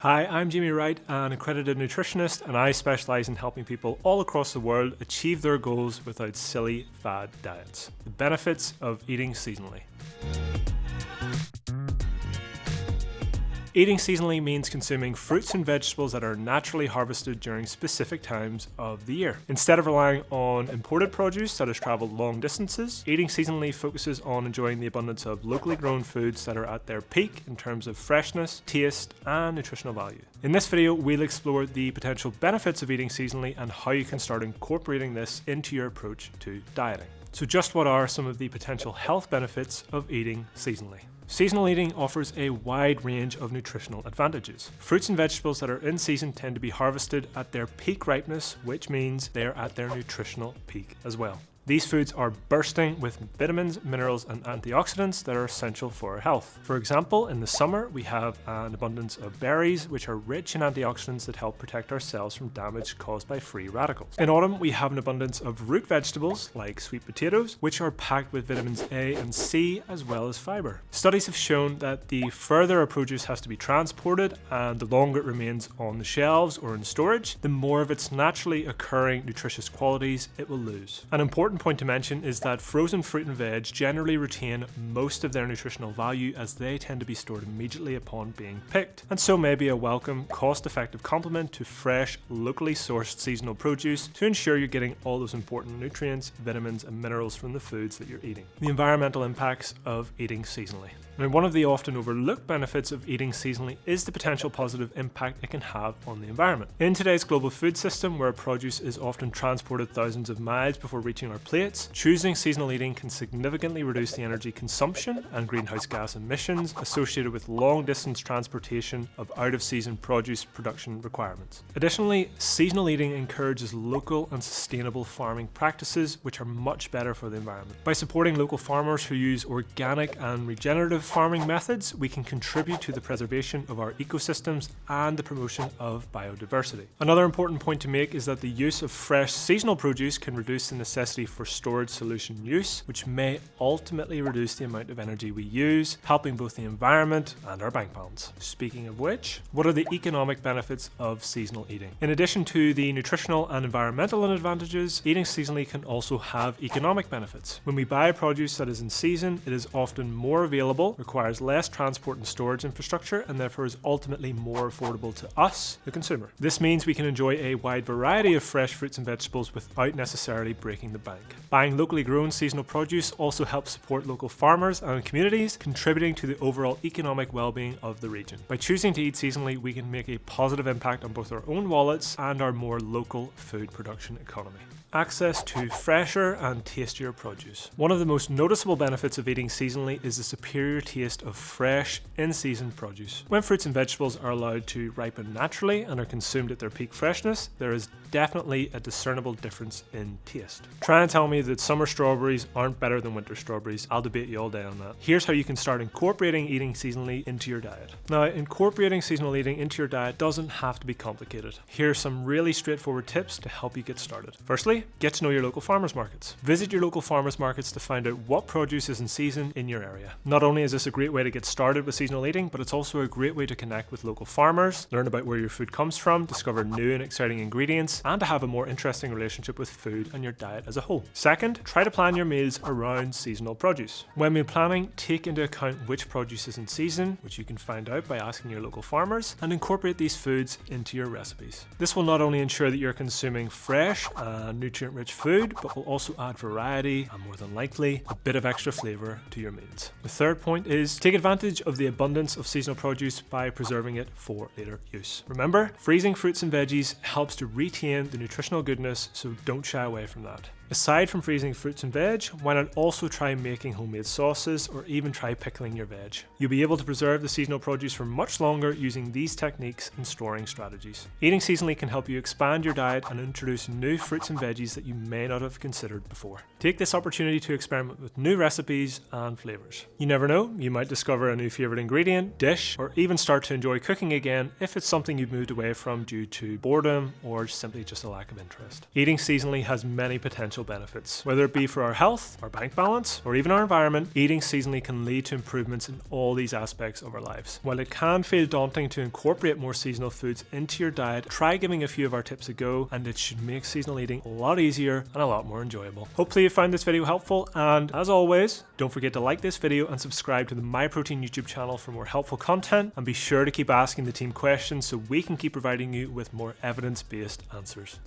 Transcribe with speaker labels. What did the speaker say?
Speaker 1: Hi, I'm Jamie Wright, an accredited nutritionist, and I specialize in helping people all across the world achieve their goals without silly fad diets. The benefits of eating seasonally. Eating seasonally means consuming fruits and vegetables that are naturally harvested during specific times of the year. Instead of relying on imported produce that has traveled long distances, eating seasonally focuses on enjoying the abundance of locally grown foods that are at their peak in terms of freshness, taste, and nutritional value. In this video, we'll explore the potential benefits of eating seasonally and how you can start incorporating this into your approach to dieting. So just what are some of the potential health benefits of eating seasonally? Seasonal eating offers a wide range of nutritional advantages. Fruits and vegetables that are in season tend to be harvested at their peak ripeness, which means they are at their nutritional peak as well. These foods are bursting with vitamins, minerals, and antioxidants that are essential for our health. For example, in the summer, we have an abundance of berries, which are rich in antioxidants that help protect our cells from damage caused by free radicals. In autumn, we have an abundance of root vegetables, like sweet potatoes, which are packed with vitamins A and C, as well as fiber. Studies have shown that the further a produce has to be transported and the longer it remains on the shelves or in storage, the more of its naturally occurring nutritious qualities it will lose. An important point to mention is that frozen fruit and veg generally retain most of their nutritional value as they tend to be stored immediately upon being picked, and so may be a welcome, cost-effective complement to fresh, locally sourced seasonal produce to ensure you're getting all those important nutrients, vitamins, and minerals from the foods that you're eating. The environmental impacts of eating seasonally. Now, one of the often overlooked benefits of eating seasonally is the potential positive impact it can have on the environment. In today's global food system, where produce is often transported thousands of miles before reaching our plates, choosing seasonal eating can significantly reduce the energy consumption and greenhouse gas emissions associated with long-distance transportation of out-of-season produce production requirements. Additionally, seasonal eating encourages local and sustainable farming practices, which are much better for the environment. By supporting local farmers who use organic and regenerative farming methods, we can contribute to the preservation of our ecosystems and the promotion of biodiversity. Another important point to make is that the use of fresh seasonal produce can reduce the necessity for storage solution use, which may ultimately reduce the amount of energy we use, helping both the environment and our bank balance. Speaking of which, what are the economic benefits of seasonal eating? In addition to the nutritional and environmental advantages, eating seasonally can also have economic benefits. When we buy produce that is in season, it is often more available, requires less transport and storage infrastructure, and therefore is ultimately more affordable to us, the consumer. This means we can enjoy a wide variety of fresh fruits and vegetables without necessarily breaking the bank. Buying locally grown seasonal produce also helps support local farmers and communities, contributing to the overall economic well-being of the region. By choosing to eat seasonally, we can make a positive impact on both our own wallets and our more local food production economy. Access to fresher and tastier produce. One of the most noticeable benefits of eating seasonally is the superior taste of fresh, in-season produce. When fruits and vegetables are allowed to ripen naturally and are consumed at their peak freshness, there is definitely a discernible difference in taste. Try and tell me that summer strawberries aren't better than winter strawberries. I'll debate you all day on that. Here's how you can start incorporating eating seasonally into your diet. Now, incorporating seasonal eating into your diet doesn't have to be complicated. Here are some really straightforward tips to help you get started. Firstly, get to know your local farmers markets. Visit your local farmers markets to find out what produce is in season in your area. Not only is this a great way to get started with seasonal eating, but it's also a great way to connect with local farmers, learn about where your food comes from, discover new and exciting ingredients, and to have a more interesting relationship with food and your diet as a whole. Second, try to plan your meals around seasonal produce. When meal planning, take into account which produce is in season, which you can find out by asking your local farmers, and incorporate these foods into your recipes. This will not only ensure that you're consuming fresh and nutrient-rich food, but will also add variety and, more than likely, a bit of extra flavour to your meals. The third point is take advantage of the abundance of seasonal produce by preserving it for later use. Remember, freezing fruits and veggies helps to retain the nutritional goodness, so don't shy away from that. Aside from freezing fruits and veg, why not also try making homemade sauces or even try pickling your veg? You'll be able to preserve the seasonal produce for much longer using these techniques and storing strategies. Eating seasonally can help you expand your diet and introduce new fruits and veggies that you may not have considered before. Take this opportunity to experiment with new recipes and flavors. You never know, you might discover a new favorite ingredient, dish, or even start to enjoy cooking again if it's something you've moved away from due to boredom or simply just a lack of interest. Eating seasonally has many potential potential benefits. Whether it be for our health, our bank balance, or even our environment, eating seasonally can lead to improvements in all these aspects of our lives. While it can feel daunting to incorporate more seasonal foods into your diet, try giving a few of our tips a go, and it should make seasonal eating a lot easier and a lot more enjoyable. Hopefully you found this video helpful, and as always, don't forget to like this video and subscribe to the Myprotein YouTube channel for more helpful content, and be sure to keep asking the team questions so we can keep providing you with more evidence-based answers.